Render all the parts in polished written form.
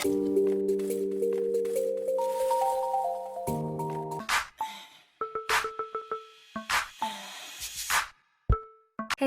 Hey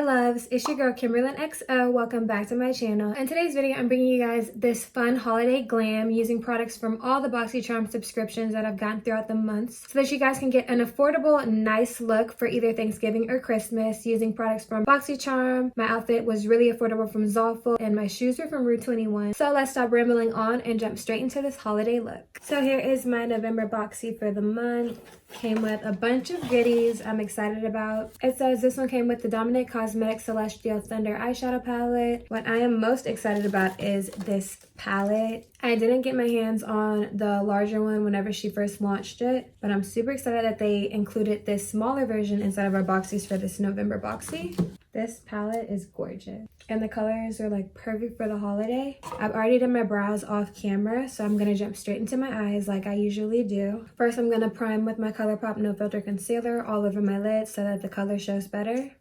loves, it's your girl Kimberlyn XO. Welcome back to my channel. In today's video, I'm bringing you guys this fun holiday glam using products from all the Boxycharm subscriptions that I've gotten throughout the months so that you guys can get an affordable, nice look for either Thanksgiving or Christmas using products from Boxycharm. My outfit was really affordable from Zolful and my shoes were from Rue 21. So let's stop rambling on and jump straight into this holiday look. So here is my November Boxy for the month. Came with a bunch of goodies I'm excited about. It says this one came with the Dominic Cosmetics Celestial Thunder eyeshadow palette. What I am most excited about is this palette. I didn't get my hands on the larger one whenever she first launched it, but I'm super excited that they included this smaller version inside of our boxies for this November Boxy. This palette is gorgeous and the colors are like perfect for the holiday. I've already done my brows off camera, so I'm gonna jump straight into my eyes like I usually do. First, I'm gonna prime with my ColourPop No Filter Concealer all over my lids so that the color shows better.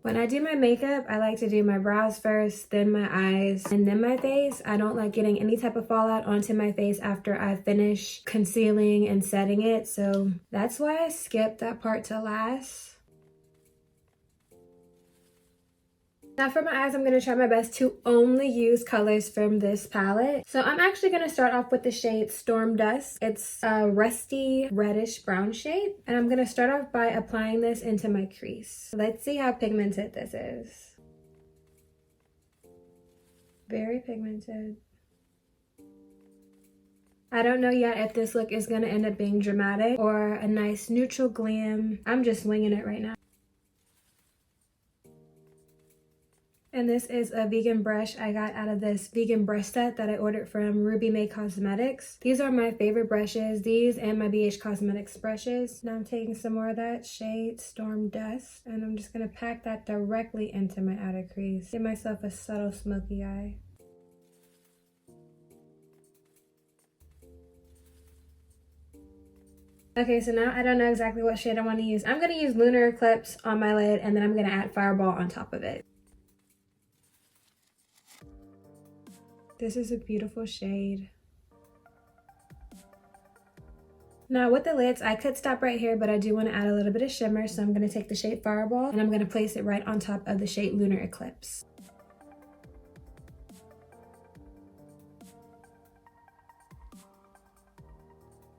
When I do my makeup, I like to do my brows first, then my eyes, and then my face. I don't like getting any type of fallout onto my face after I finish concealing and setting it, so that's why I skipped that part to last. Now for my eyes, I'm going to try my best to only use colors from this palette. So I'm actually going to start off with the shade Storm Dust. It's a rusty reddish brown shade. And I'm going to start off by applying this into my crease. Let's see how pigmented this is. Very pigmented. I don't know yet if this look is going to end up being dramatic or a nice neutral glam. I'm just winging it right now. And this is a vegan brush I got out of this vegan brush set that I ordered from Ruby May Cosmetics. These are my favorite brushes, these and my BH Cosmetics brushes. Now I'm taking some more of that shade Storm Dust and I'm just going to pack that directly into my outer crease. Give myself a subtle smoky eye. Okay, so now I don't know exactly what shade I want to use. I'm going to use Lunar Eclipse on my lid and then I'm going to add Fireball on top of it. This is a beautiful shade. Now with the lids, I could stop right here, but I do want to add a little bit of shimmer. So I'm going to take the shade Fireball and I'm going to place it right on top of the shade Lunar Eclipse.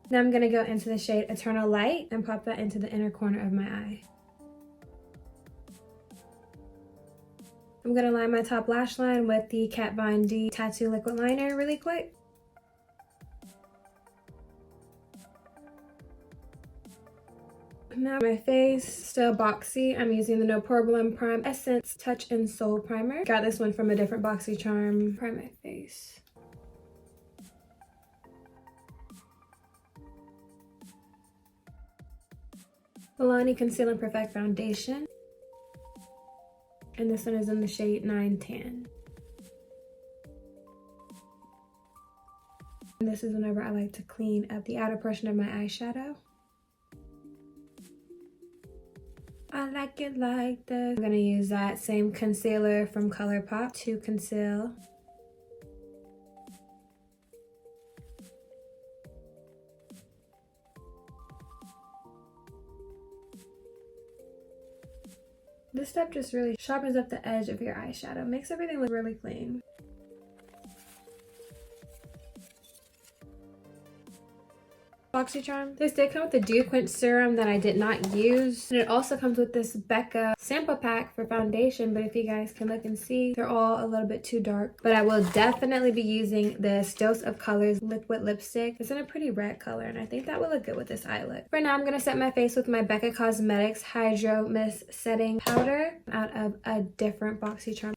Now I'm going to go into the shade Eternal Light and pop that into the inner corner of my eye. I'm going to line my top lash line with the Kat Von D Tattoo Liquid Liner really quick. Now my face, still boxy. I'm using the No Problem Prime Essence Touch and Soul Primer. Got this one from a different Boxycharm. Prime my face. Milani Conceal and Perfect Foundation. And this one is in the shade 910. And this is whenever I like to clean up the outer portion of my eyeshadow. I like it like this. I'm gonna use that same concealer from ColourPop to conceal. This step just really sharpens up the edge of your eyeshadow, makes everything look really clean. Boxycharm. This did come with the Dew Quench Serum that I did not use. And it also comes with this Becca sample pack for foundation, but if you guys can look and see, they're all a little bit too dark. But I will definitely be using this Dose of Colors liquid lipstick. It's in a pretty red color, and I think that will look good with this eye look. For now, I'm going to set my face with my Becca Cosmetics Hydro Mist Setting Powder out of a different Boxycharm.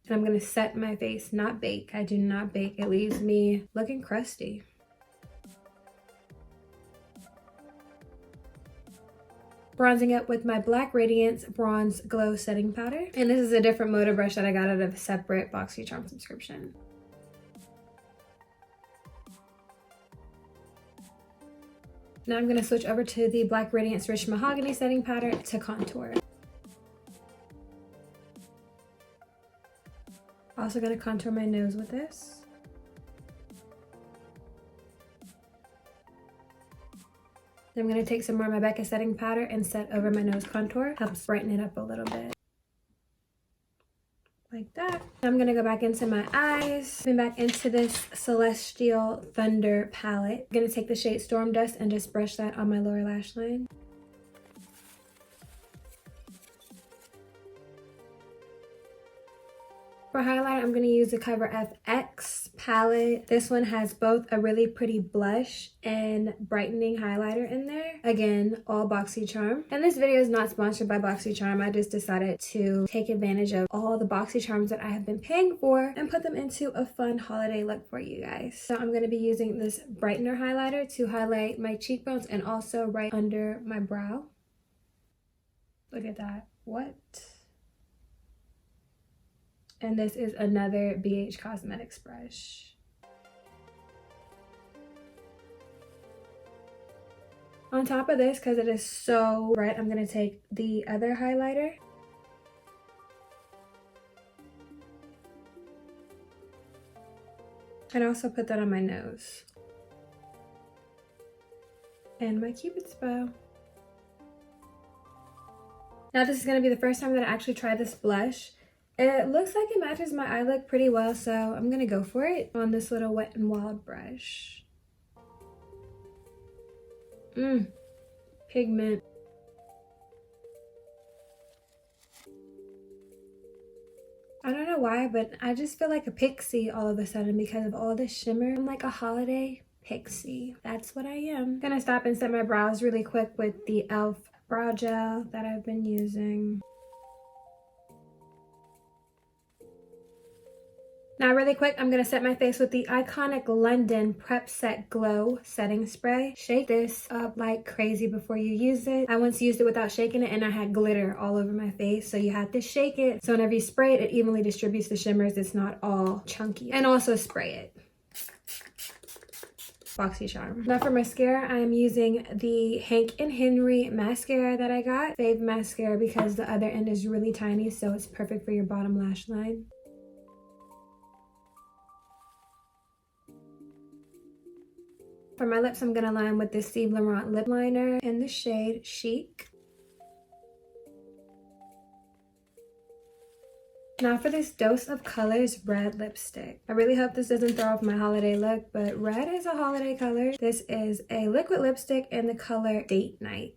And I'm going to set my face, not bake. I do not bake. It leaves me looking crusty. Bronzing up with my Black Radiance Bronze Glow Setting Powder. And this is a different motor brush that I got out of a separate Boxycharm subscription. Now I'm going to switch over to the Black Radiance Rich Mahogany Setting Powder to contour. Also gonna contour my nose with this. Then I'm gonna take some more of my Becca setting powder and set over my nose contour. Helps brighten it up a little bit. Like that. I'm gonna go back into my eyes. Then back into this Celestial Thunder palette. I'm gonna take the shade Storm Dust and just brush that on my lower lash line. For highlight, I'm going to use the Cover FX palette. This one has both a really pretty blush and brightening highlighter in there. Again, all Boxycharm. And this video is not sponsored by Boxycharm. I just decided to take advantage of all the Boxycharms that I have been paying for and put them into a fun holiday look for you guys. So I'm going to be using this brightener highlighter to highlight my cheekbones and also right under my brow. Look at that. What? And this is another BH Cosmetics brush. On top of this, because it is so bright, I'm going to take the other highlighter. And also put that on my nose. And my Cupid's bow. Now this is going to be the first time that I actually try this blush. It looks like it matches my eye look pretty well, so I'm gonna go for it on this little Wet n Wild brush. Pigment. I don't know why, but I just feel like a pixie all of a sudden because of all this shimmer. I'm like a holiday pixie. That's what I am. Gonna stop and set my brows really quick with the e.l.f. brow gel that I've been using. Now really quick, I'm going to set my face with the iconic London Prep Set Glow setting spray. Shake this up like crazy before you use it. I once used it without shaking it and I had glitter all over my face, so you have to shake it. So whenever you spray it, it evenly distributes the shimmers. It's not all chunky. And also spray it. Boxycharm. Now for mascara, I am using the Hank & Henry mascara that I got. Fave mascara because the other end is really tiny, so it's perfect for your bottom lash line. For my lips, I'm going to line with this Steve Laurent lip liner in the shade Chic. Now for this Dose of Colors red lipstick. I really hope this doesn't throw off my holiday look, but red is a holiday color. This is a liquid lipstick in the color Date Night.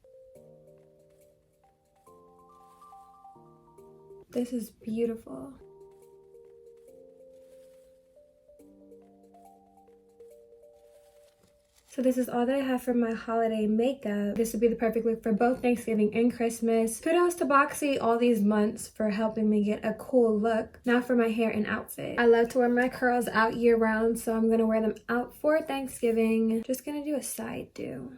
This is beautiful. So this is all that I have for my holiday makeup. This would be the perfect look for both Thanksgiving and Christmas. Kudos to Boxy all these months for helping me get a cool look. Now for my hair and outfit. I love to wear my curls out year round, so I'm gonna wear them out for Thanksgiving. Just gonna do a side do.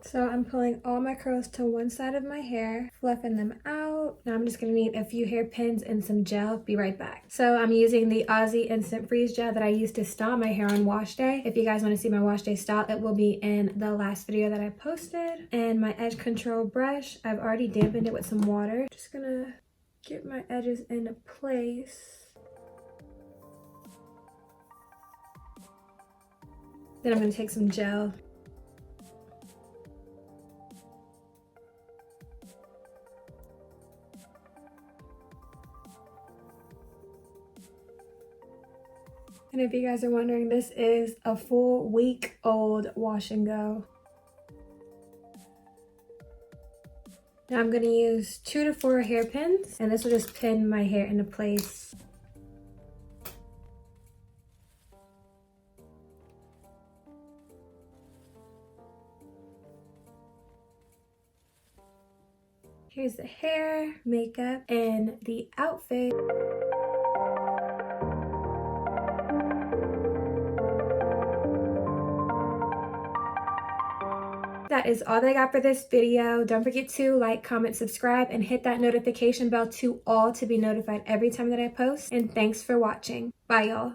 So I'm pulling all my curls to one side of my hair, fluffing them out. Now I'm just gonna need a few hairpins and some gel. Be right back. So I'm using the Aussie Instant Freeze Gel that I used to style my hair on wash day. If you guys wanna see my wash day style, it will be in the last video that I posted. And my edge control brush, I've already dampened it with some water. Just gonna get my edges into place. Then I'm gonna take some gel. And if you guys are wondering, this is a full week old wash and go. Now I'm going to use 2 to 4 hairpins, and this will just pin my hair into place. Here's the hair, makeup, and the outfit. That is all that I got for this video. Don't forget to like, comment, subscribe, and hit that notification bell to be notified every time that I post. And thanks for watching. Bye, y'all.